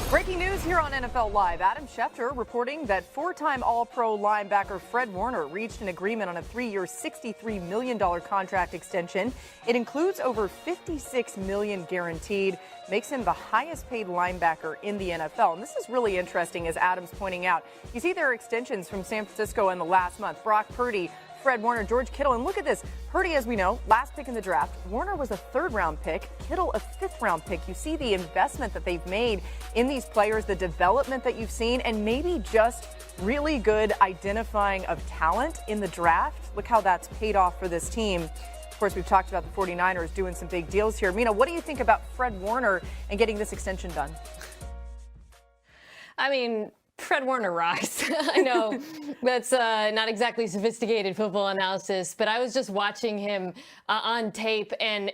Breaking news here on NFL Live. Adam Schefter reporting that four-time All-Pro linebacker Fred Warner reached an agreement on a 3-year, $63 million contract extension. It includes over $56 million guaranteed, makes him the highest-paid linebacker in the NFL. And this is really interesting, as Adam's pointing out. You see there are extensions from San Francisco in the last month. Brock Purdy, Fred Warner, George Kittle, and look at this. Purdy, as we know, last pick in the draft. Warner was a third-round pick. Kittle, a fifth-round pick. You see the investment that they've made in these players, the development that you've seen, and maybe just really good identifying of talent in the draft. Look how that's paid off for this team. Of course, we've talked about the 49ers doing some big deals here. Mina, what do you think about Fred Warner and getting this extension done? I mean, Fred Warner rocks. I know that's not exactly sophisticated football analysis, but I was just watching him on tape, and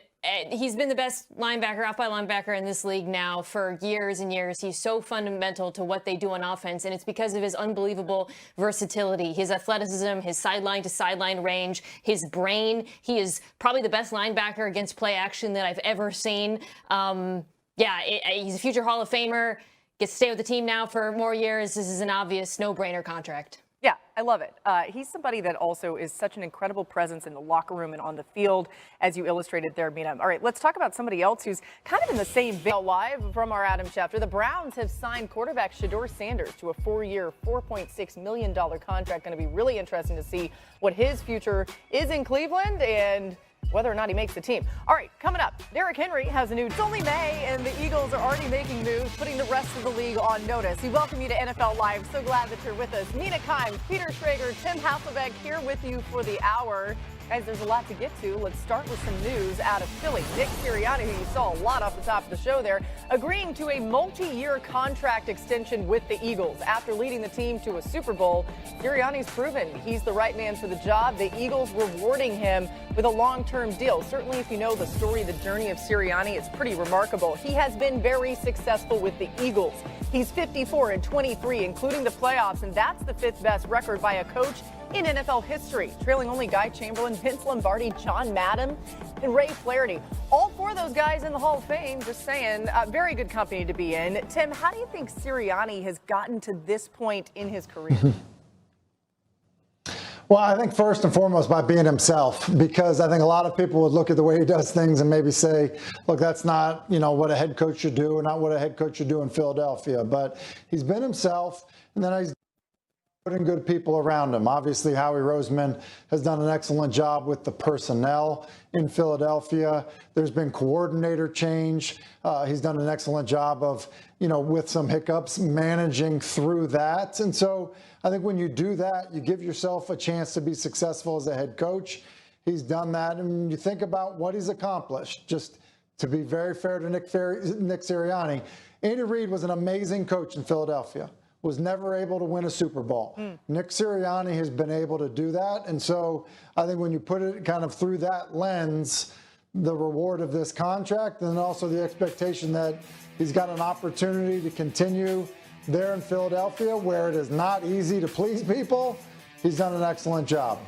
he's been the best linebacker, off-ball linebacker in this league now for years and years. He's so fundamental to what they do on offense, and it's because of his unbelievable versatility, his athleticism, his sideline-to-sideline range, his brain. He is probably the best linebacker against play action that I've ever seen. He's a future Hall of Famer. Gets to stay with the team now for more years. This is an obvious no-brainer contract. Yeah, I love it. He's somebody that also is such an incredible presence in the locker room and on the field, as you illustrated there, Mina. All right, let's talk about somebody else who's kind of in the same vein. Live from our Adam Schefter, the Browns have signed quarterback Shedeur Sanders to a 4-year, $4.6 million contract. Going to be really interesting to see what his future is in Cleveland and whether or not he makes the team. All right, coming up, Derrick Henry has a new. It's only May, and the Eagles are already making moves, putting the rest of the league on notice. We welcome you to NFL Live. So glad that you're with us. Mina Kimes, Peter Schrager, Tim Hasselbeck here with you for the hour. Guys, there's a lot to get to. Let's start with some news out of Philly. Nick Sirianni, who you saw a lot off the top of the show there, agreeing to a multi-year contract extension with the Eagles. After leading the team to a Super Bowl, Sirianni's proven he's the right man for the job. The Eagles rewarding him with a long-term deal. Certainly, if you know the story, the journey of Sirianni, it's pretty remarkable. He has been very successful with the Eagles. He's 54-23, including the playoffs, and that's the fifth best record by a coach in NFL history, trailing only Guy Chamberlain, Vince Lombardi, John Madden, and Ray Flaherty. All four of those guys in the Hall of Fame, just saying, very good company to be in. Tim, how do you think Sirianni has gotten to this point in his career? Well, I think first and foremost by being himself, because I think a lot of people would look at the way he does things and maybe say, look, that's not, what a head coach should do, or not what a head coach should do in Philadelphia. But he's been himself, and then he's putting good people around him. Obviously, Howie Roseman has done an excellent job with the personnel in Philadelphia. There's been coordinator change. He's done an excellent job of, with some hiccups, managing through that. And so I think when you do that, you give yourself a chance to be successful as a head coach. He's done that. And you think about what he's accomplished. Just to be very fair to Nick Sirianni, Andy Reid was an amazing coach in Philadelphia. Was never able to win a Super Bowl. Nick Sirianni has been able to do that. And so I think when you put it kind of through that lens, the reward of this contract, and also the expectation that he's got an opportunity to continue there in Philadelphia, where it is not easy to please people, he's done an excellent job.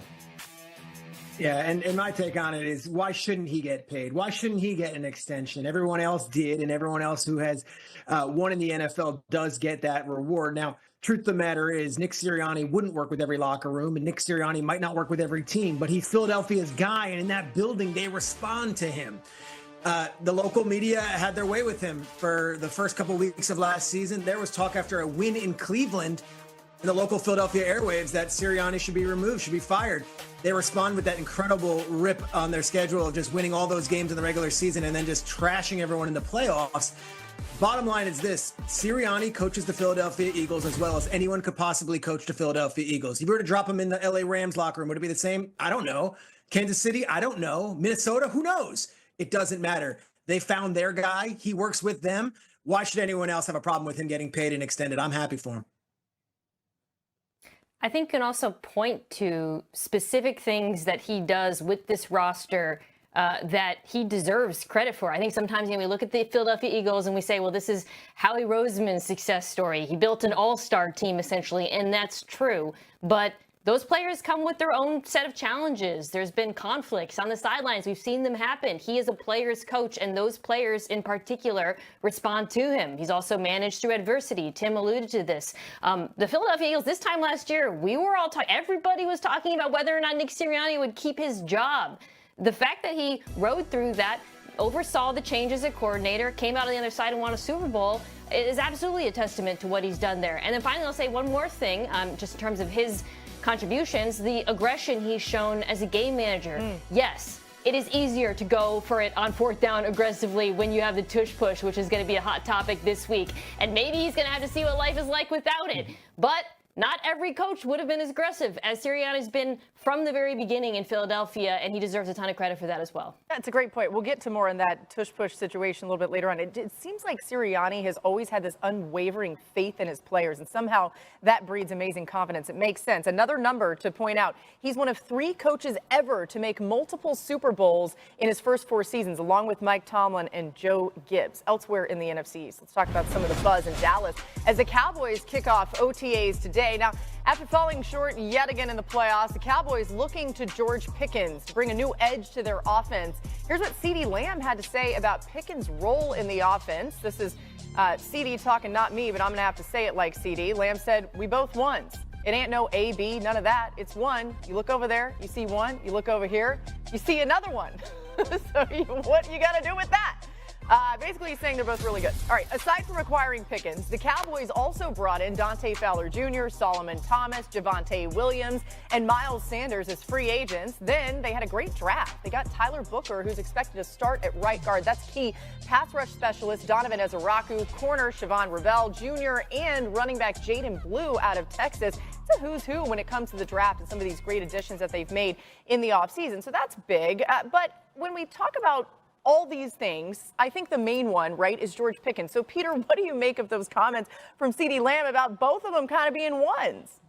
Yeah, and my take on it is, why shouldn't he get paid? Why shouldn't he get an extension? Everyone else did, and everyone else who has won in the NFL does get that reward. Now, truth of the matter is, Nick Sirianni wouldn't work with every locker room, and Nick Sirianni might not work with every team, but he's Philadelphia's guy, and in that building, they respond to him. The local media had their way with him for the first couple weeks of last season. There was talk after a win in Cleveland in the local Philadelphia airwaves that Sirianni should be removed, should be fired. They respond with that incredible rip on their schedule of just winning all those games in the regular season and then just trashing everyone in the playoffs. Bottom line is this: Sirianni coaches the Philadelphia Eagles as well as anyone could possibly coach the Philadelphia Eagles. If you were to drop him in the LA Rams locker room, would it be the same? I don't know. Kansas City? I don't know. Minnesota? Who knows? It doesn't matter. They found their guy. He works with them. Why should anyone else have a problem with him getting paid and extended? I'm happy for him. I think can also point to specific things that he does with this roster that he deserves credit for. I think sometimes we look at the Philadelphia Eagles and we say, well, this is Howie Roseman's success story. He built an all-star team, essentially, and that's true. But those players come with their own set of challenges. There's been conflicts on the sidelines. We've seen them happen. He is a player's coach, and those players in particular respond to him. He's also managed through adversity. Tim alluded to this. The Philadelphia Eagles, this time last year, we were all everybody was talking about whether or not Nick Sirianni would keep his job. The fact that he rode through that, oversaw the changes at coordinator, came out on the other side and won a Super Bowl, is absolutely a testament to what he's done there. And then finally, I'll say one more thing, just in terms of his contributions, the aggression he's shown as a game manager. Yes, it is easier to go for it on fourth down aggressively when you have the tush push, which is going to be a hot topic this week. And maybe he's going to have to see what life is like without it. But not every coach would have been as aggressive as Sirianni's been from the very beginning in Philadelphia, and he deserves a ton of credit for that as well. That's a great point. We'll get to more on that tush-push situation a little bit later on. It seems like Sirianni has always had this unwavering faith in his players, and somehow that breeds amazing confidence. It makes sense. Another number to point out, he's one of 3 coaches ever to make multiple Super Bowls in his first 4 seasons, along with Mike Tomlin and Joe Gibbs. Elsewhere in the NFC East, let's talk about some of the buzz in Dallas as the Cowboys kick off OTAs today. Now, after falling short yet again in the playoffs, the Cowboys looking to George Pickens to bring a new edge to their offense. Here's what CeeDee Lamb had to say about Pickens' role in the offense. This is CeeDee talking, not me, but I'm going to have to say it like CeeDee. Lamb said, "We both won. It ain't no A, B, none of that. It's one. You look over there, you see one. You look over here, you see another one." So what you got to do with that? Basically, he's saying they're both really good. All right, aside from acquiring Pickens, the Cowboys also brought in Dante Fowler Jr., Solomon Thomas, Javonte Williams, and Miles Sanders as free agents. Then they had a great draft. They got Tyler Booker, who's expected to start at right guard. That's key. Pass rush specialist Donovan Ezaraku, corner Siobhan Ravel Jr., and running back Jayden Blue out of Texas. It's a who's who when it comes to the draft and some of these great additions that they've made in the offseason. So that's big. But when we talk about all these things, I think the main one, right, is George Pickens. So, Peter, what do you make of those comments from CeeDee Lamb about both of them kind of being ones?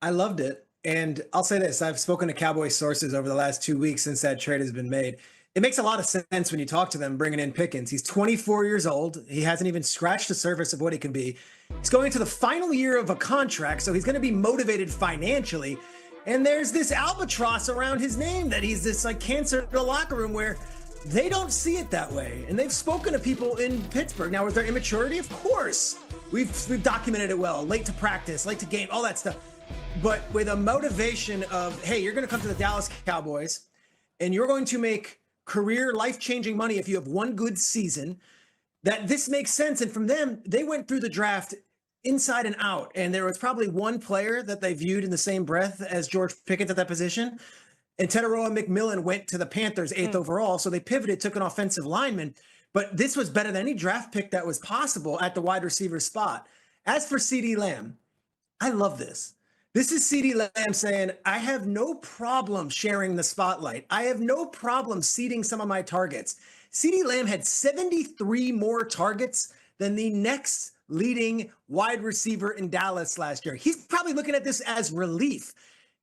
I loved it. And I'll say this. I've spoken to Cowboy sources over the last 2 weeks since that trade has been made. It makes a lot of sense when you talk to them bringing in Pickens. He's 24 years old. He hasn't even scratched the surface of what he can be. He's going into the final year of a contract, so he's going to be motivated financially. And there's this albatross around his name that he's this like cancer in the locker room where they don't see it that way. And they've spoken to people in Pittsburgh. Now, with their immaturity, of course, we've documented it well. Late to practice, late to game, all that stuff. But with a motivation of, hey, you're going to come to the Dallas Cowboys and you're going to make career life-changing money if you have one good season, that this makes sense. And from them, they went through the draft inside and out. And there was probably one player that they viewed in the same breath as George Pickens at that position. And Teteroa McMillan went to the Panthers 8th overall. So they pivoted, took an offensive lineman. But this was better than any draft pick that was possible at the wide receiver spot. As for CeeDee Lamb, I love this. This is CeeDee Lamb saying, I have no problem sharing the spotlight. I have no problem seeding some of my targets. CeeDee Lamb had 73 more targets than the next leading wide receiver in Dallas last year. He's probably looking at this as relief.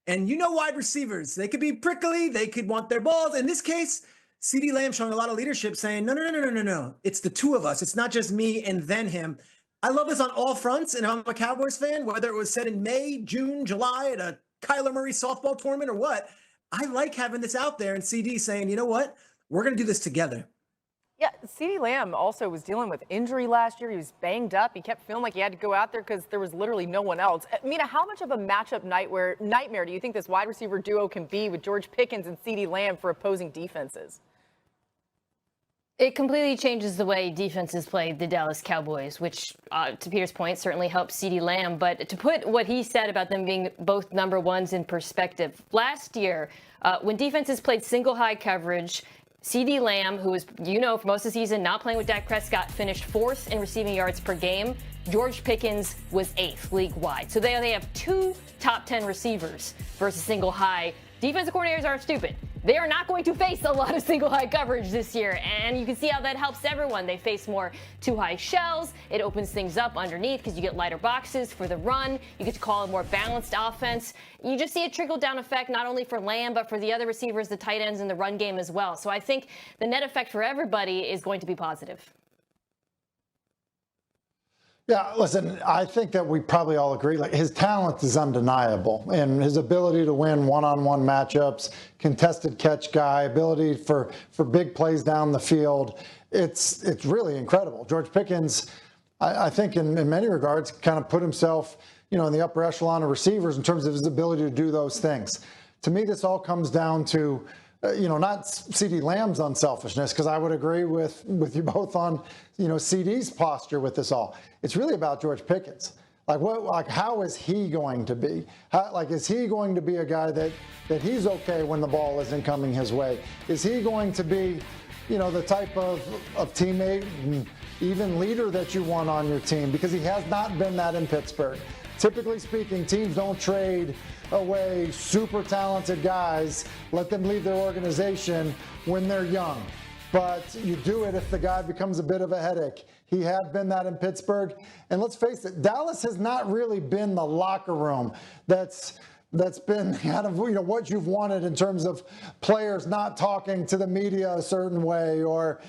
And you know wide receivers, they could be prickly, they could want their balls. In this case, CeeDee Lamb showing a lot of leadership saying, no. It's the two of us. It's not just me and then him. I love this on all fronts, and I'm a Cowboys fan, whether it was said in May, June, July at a Kyler Murray softball tournament or what. I like having this out there and CD saying, you know what? We're going to do this together. Yeah, CeeDee Lamb also was dealing with injury last year. He was banged up. He kept feeling like he had to go out there because there was literally no one else. Mina, how much of a matchup nightmare do you think this wide receiver duo can be with George Pickens and CeeDee Lamb for opposing defenses? It completely changes the way defenses play the Dallas Cowboys, which, to Peter's point, certainly helps CeeDee Lamb. But to put what he said about them being both number ones in perspective, last year, when defenses played single high coverage, CeeDee Lamb, who was, for most of the season not playing with Dak Prescott, finished 4th in receiving yards per game. George Pickens was 8th league-wide. So they have 2 top 10 receivers versus single high. Defensive coordinators aren't stupid. They are not going to face a lot of single high coverage this year, and you can see how that helps everyone. They face more 2 high shells. It opens things up underneath because you get lighter boxes for the run. You get to call a more balanced offense. You just see a trickle-down effect not only for Lamb, but for the other receivers, the tight ends, and the run game as well. So I think the net effect for everybody is going to be positive. Yeah, listen, I think that we probably all agree, like his talent is undeniable and his ability to win one-on-one matchups, contested catch guy, ability for big plays down the field. It's really incredible. George Pickens, I think in many regards, kind of put himself, in the upper echelon of receivers in terms of his ability to do those things. To me, this all comes down to not CeeDee Lamb's unselfishness, because I would agree with you both on, CeeDee's posture with this all. It's really about George Pickens. How is he going to be? Is he going to be a guy that he's okay when the ball isn't coming his way? Is he going to be, the type of teammate and even leader that you want on your team? Because he has not been that in Pittsburgh. Typically speaking, teams don't trade away super talented guys, let them leave their organization when they're young. But you do it if the guy becomes a bit of a headache. He had been that in Pittsburgh. And let's face it, Dallas has not really been the locker room that's been kind of what you've wanted in terms of players not talking to the media a certain way, or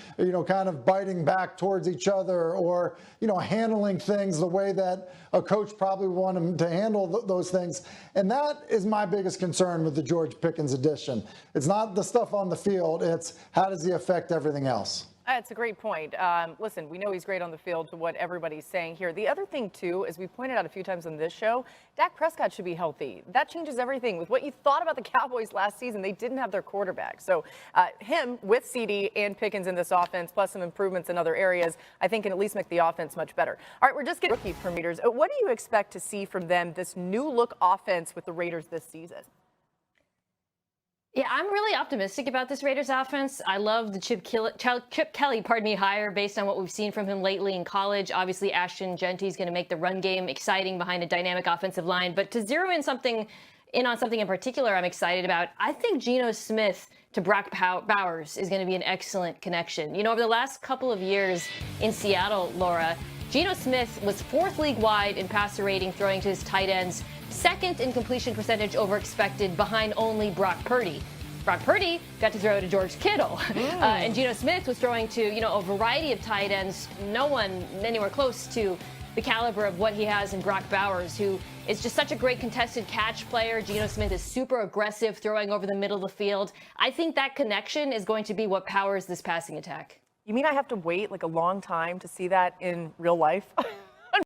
kind of biting back towards each other, or handling things the way that a coach probably would want him to handle those things. And that is my biggest concern with the George Pickens addition. It's not the stuff on the field, it's how does he affect everything else. That's a great point. Listen, we know he's great on the field, to what everybody's saying here. The other thing, too, as we pointed out a few times on this show, Dak Prescott should be healthy. That changes everything. With what you thought about the Cowboys last season, they didn't have their quarterback. So him with CeeDee and Pickens in this offense, plus some improvements in other areas, I think can at least make the offense much better. All right, we're just getting rookie parameters. What do you expect to see from them, this new look offense with the Raiders this season? Yeah, I'm really optimistic about this Raiders offense. I love the Chip Kelly hire based on what we've seen from him lately in college. Obviously, Ashton Genty is going to make the run game exciting behind a dynamic offensive line. But to zero in on something in particular I'm excited about, I think Geno Smith to Brock Bowers is going to be an excellent connection. Over the last couple of years in Seattle, Laura, Geno Smith was 4th league-wide in passer rating, throwing to his tight ends, 2nd in completion percentage over expected, behind only Brock Purdy. Brock Purdy got to throw to George Kittle. And Geno Smith was throwing to, a variety of tight ends. No one anywhere close to the caliber of what he has in Brock Bowers, who is just such a great contested catch player. Geno Smith is super aggressive, throwing over the middle of the field. I think that connection is going to be what powers this passing attack. You mean I have to wait a long time to see that in real life?